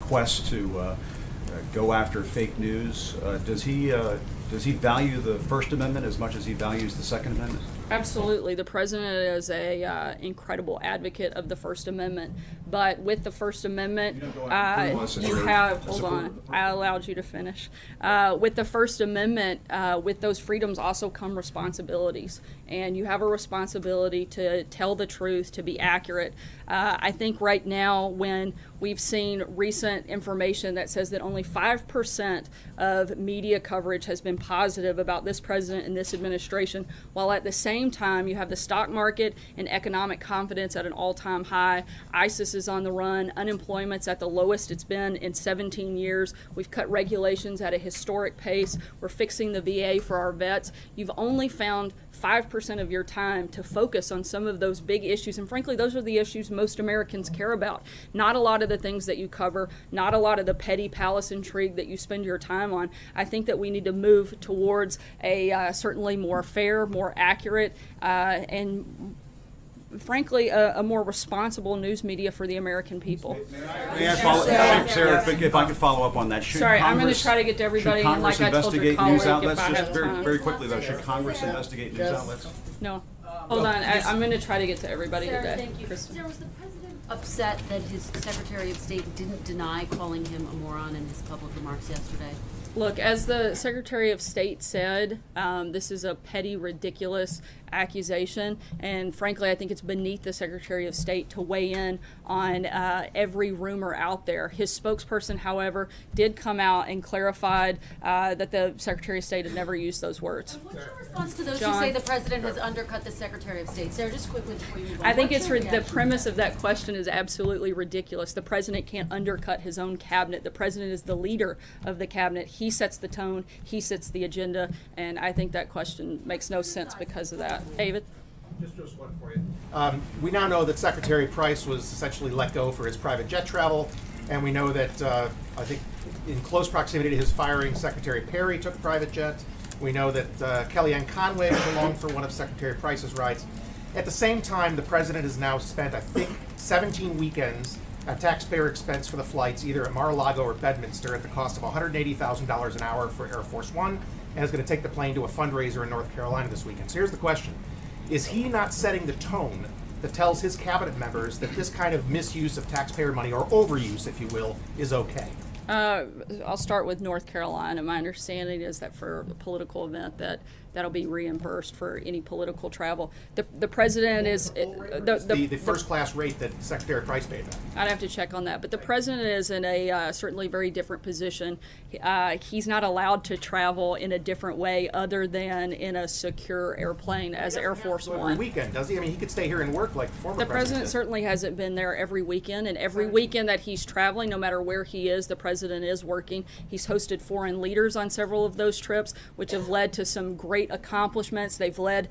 quest to go after fake news. Does he value the First Amendment as much as he values the Second Amendment? Absolutely. The president is a incredible advocate of the First Amendment. But with the First Amendment, you have, hold on, I allowed you to finish. With the First Amendment, with those freedoms also come responsibilities. And you have a responsibility to tell the truth, to be accurate. I think right now, when we've seen recent information that says that only 5% of media coverage has been positive about this president and this administration, while at the same time you have the stock market and economic confidence at an all-time high. ISIS is on the run. Unemployment's at the lowest it's been in 17 years. We've cut regulations at a historic pace. We're fixing the VA for our vets. You've only found 5% of your time to focus on some of those big issues. And frankly, those are the issues most Americans care about. Not a lot of the things that you cover, not a lot of the petty palace intrigue that you spend your time on. I think that we need to move towards a certainly more fair, more accurate, and frankly, a more responsible news media for the American people. May I follow, Sarah, if I could follow up on that. Sorry, I'm going to try to get to everybody, and like I told your colleague, if I have time. Very quickly, though, should Congress investigate news outlets? No. Hold on, I'm going to try to get to everybody Sarah, today. thank you. Kristen. Sarah, was the president upset that his Secretary of State didn't deny calling him a moron in his public remarks yesterday? Look, as the Secretary of State said, this is a petty, ridiculous accusation, and frankly, I think it's beneath the Secretary of State to weigh in on every rumor out there. His spokesperson, however, did come out and clarified that the Secretary of State had never used those words. What's your response to those John? who say the president has undercut the Secretary of State? Sarah, just quickly before you move on. I think What's it's your the reaction? premise of that question is absolutely ridiculous. The president can't undercut his own cabinet. The president is the leader of the cabinet. He sets the tone. He sets the agenda, and I think that question makes no sense because of that. David? Just one for you. We now know that Secretary Price was essentially let go for his private jet travel, and we know that I think in close proximity to his firing, Secretary Perry took a private jet. We know that Kellyanne Conway was along for one of Secretary Price's rides. At the same time, the president has now spent, I think, 17 weekends at taxpayer expense for the flights, either at Mar-a-Lago or Bedminster, at the cost of $180,000 an hour for Air Force One, and is going to take the plane to a fundraiser in North Carolina this weekend. So here's the question. Is he not setting the tone that tells his cabinet members that this kind of misuse of taxpayer money, or overuse, if you will, is okay? I'll start with North Carolina. My understanding is that for a political event that'll be reimbursed for any political travel. The president is The first class rate that Secretary Price paid them. I'd have to check on that, but the president is in a certainly very different position. He's not allowed to travel in a different way other than in a secure airplane as Air Force Every One. weekend, does he? I mean, he could stay here and work like the former The president did. certainly hasn't been there every weekend, and every weekend that he's traveling, no matter where he is, the president is working. He's hosted foreign leaders on several of those trips, which have led to some great accomplishments. They've led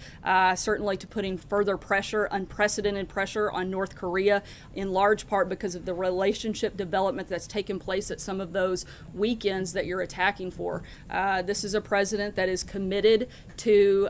certainly to putting further pressure, unprecedented pressure on North Korea, in large part because of the relationship development that's taken place at some of those weekends that you're attacking for. This is a president that is committed to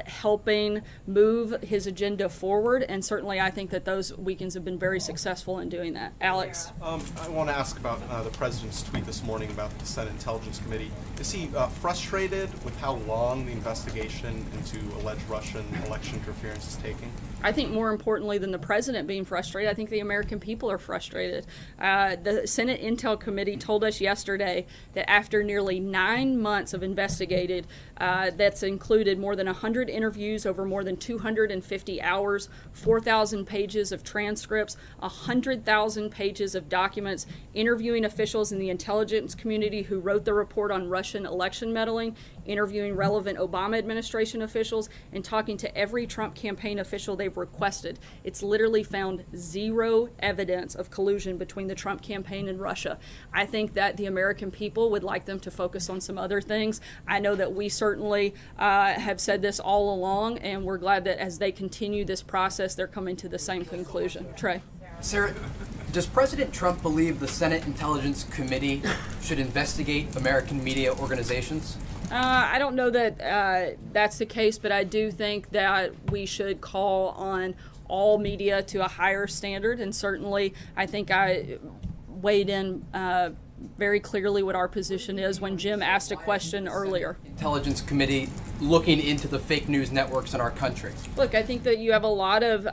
helping move his agenda forward, and certainly I think that those weekends have been very successful in doing that. Alex? I want to ask about the president's tweet this morning about the Senate Intelligence Committee. Is he frustrated with how long the investigation into alleged Russian election interference is taking? I think more importantly than the president being frustrated, I think the American people are frustrated. The Senate Intel Committee told us yesterday that after nearly 9 months of investigated, that's included more than 100 interviews over more than 250 hours, 4,000 pages of transcripts, 100,000 pages of documents, interviewing officials in the intelligence community who wrote the report on Russian election meddling, interviewing relevant Obama administration officials, and talking to every Trump campaign official they've requested. It's literally found zero evidence of collusion between the Trump campaign and Russia. I think that the American people would like them to focus on some other things. I know that we certainly have said this all along, and we're glad that as they continue this process, they're coming to the same conclusion. Trey. Sarah, does President Trump believe the Senate Intelligence Committee should investigate American media organizations? I don't know that that's the case, but I do think that we should call on all media to a higher standard, and certainly I think weighed in very clearly what our position is when Jim asked a question earlier. Intelligence Committee looking into the fake news networks in our country. Look, I think that you have a lot of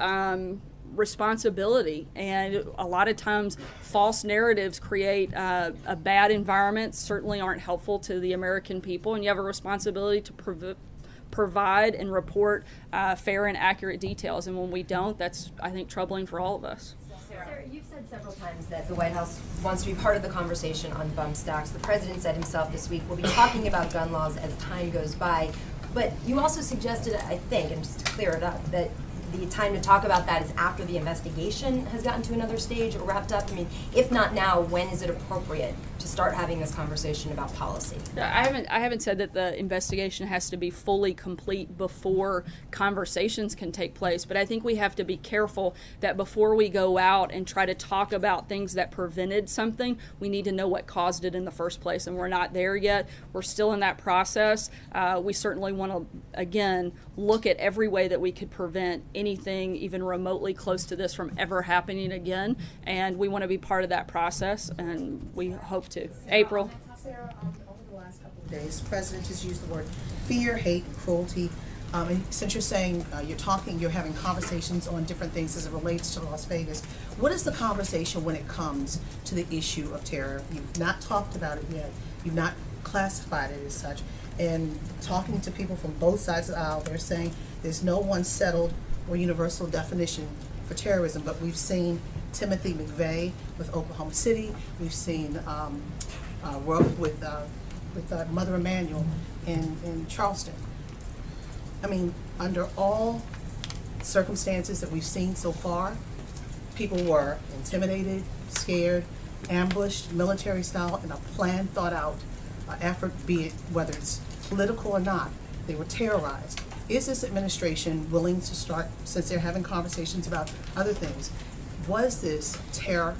responsibility, and a lot of times false narratives create a bad environment, certainly aren't helpful to the American people, and you have a responsibility to provide and report fair and accurate details, and when we don't, that's, I think, troubling for all of us. Sarah, you've said several times that the White House wants to be part of the conversation on bump stocks. The president said himself this week, we'll be talking about gun laws as time goes by. But you also suggested, I think, and just to clear it up, that the time to talk about that is after the investigation has gotten to another stage or wrapped up. I mean, if not now, when is it appropriate to start having this conversation about policy? I haven't said that the investigation has to be fully complete before conversations can take place, but I think we have to be careful that before we go out and try to talk about things that prevented something, we need to know what caused it in the first place, and we're not there yet. We're still in that process. We certainly want to, again, look at every way that we could prevent anything even remotely close to this from ever happening again, and we want to be part of that process, and we hope to. April. Sarah, over the last couple of days, the president has used the word fear, hate, and cruelty. And since you're saying you're having conversations on different things as it relates to Las Vegas, what is the conversation when it comes to the issue of terror? You've not talked about it yet. You've not classified it as such. And talking to people from both sides of the aisle, they're saying there's no one settled or universal definition for terrorism, but we've seen Timothy McVeigh with Oklahoma City. We've seen Ruff with Mother Emanuel in Charleston. I mean, under all circumstances that we've seen so far, people were intimidated, scared, ambushed, military style, in a planned, thought out effort, be it whether it's political or not. They were terrorized. Is this administration willing to start, since they're having conversations about other things, was this terror,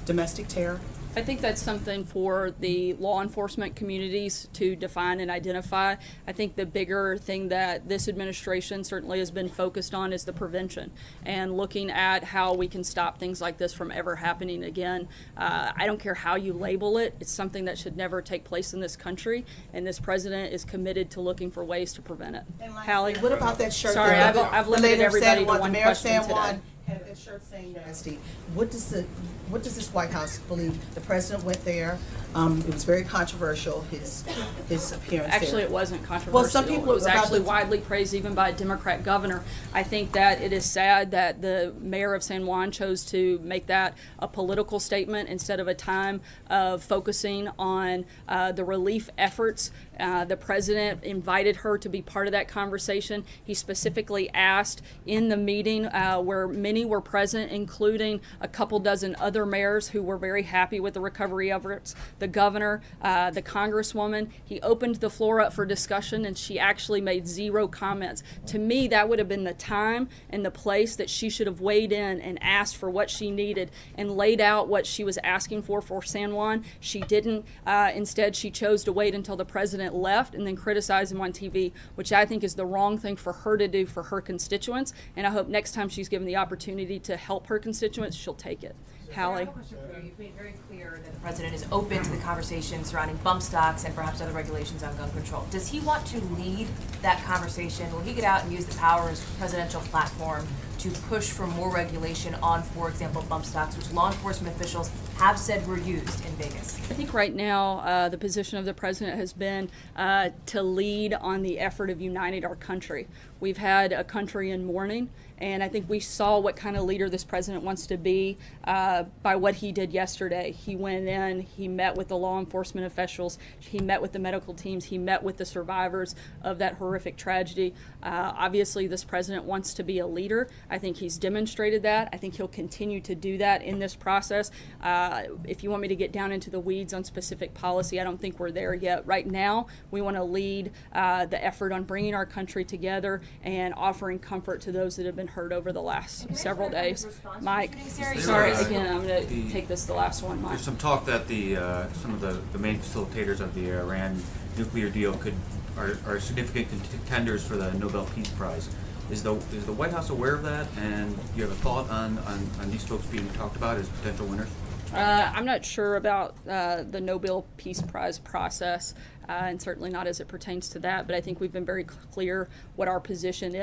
domestic terror? I think that's something for the law enforcement communities to define and identify. I think the bigger thing that this administration certainly has been focused on is the prevention and looking at how we can stop things like this from ever happening again. I don't care how you label it. It's something that should never take place in this country, and this president is committed to looking for ways to prevent it. Hallie? What about that shirt? Sorry, I've limited everybody to one question today. Had that shirt saying nasty. What does this White House believe? The president went there. It was very controversial, his appearance Actually, there. it wasn't controversial. Well, some people it was about actually the- widely praised even by a Democrat governor. I think that it is sad that the mayor of San Juan chose to make that a political statement instead of a time of focusing on the relief efforts. The president invited her to be part of that conversation. He specifically asked in the meeting where many were present, including a couple dozen other mayors who were very happy with the recovery efforts, the governor, the congresswoman. He opened the floor up for discussion, and she actually made zero comments. To me, that would have been the time and the place that she should have weighed in and asked for what she needed and laid out what she was asking for San Juan. She didn't. Instead, she chose to wait until the president left and then criticize him on TV, which I think is the wrong thing for her to do for her constituents. And I hope next time she's given the opportunity to help her constituents, she'll take it. Hallie? I have a question for you. You've made very clear that the president is open to the conversation surrounding bump stocks and perhaps other regulations on gun control. Does he want to lead that conversation? Will he get out and use the power of his presidential platform to push for more regulation on, for example, bump stocks, which law enforcement officials have said were used in Vegas? I think right now the position of the president has been to lead on the effort of uniting our country. We've had a country in mourning, and I think we saw what kind of leader this president wants to be by what he did yesterday. He went in, he met with the law enforcement officials, he met with the medical teams, he met with the survivors of that horrific tragedy. Obviously, this president wants to be a leader. I think he's demonstrated that. I think he'll continue to do that in this process. If you want me to get down into the weeds on specific policy, I don't think we're there yet. Right now, we want to lead the effort on bringing our country together and offering comfort to those that have been hurt over the last several days. Mike, sorry, again, I'm going to take this the last one, Mike. There's some talk that some of the main facilitators of the Iran nuclear deal are significant contenders for the Nobel Peace Prize. Is the White House aware of that, and do you have a thought on these folks being talked about as potential winners? I'm not sure about the Nobel Peace Prize process, and certainly not as it pertains to that, but I think we've been very clear what our position is.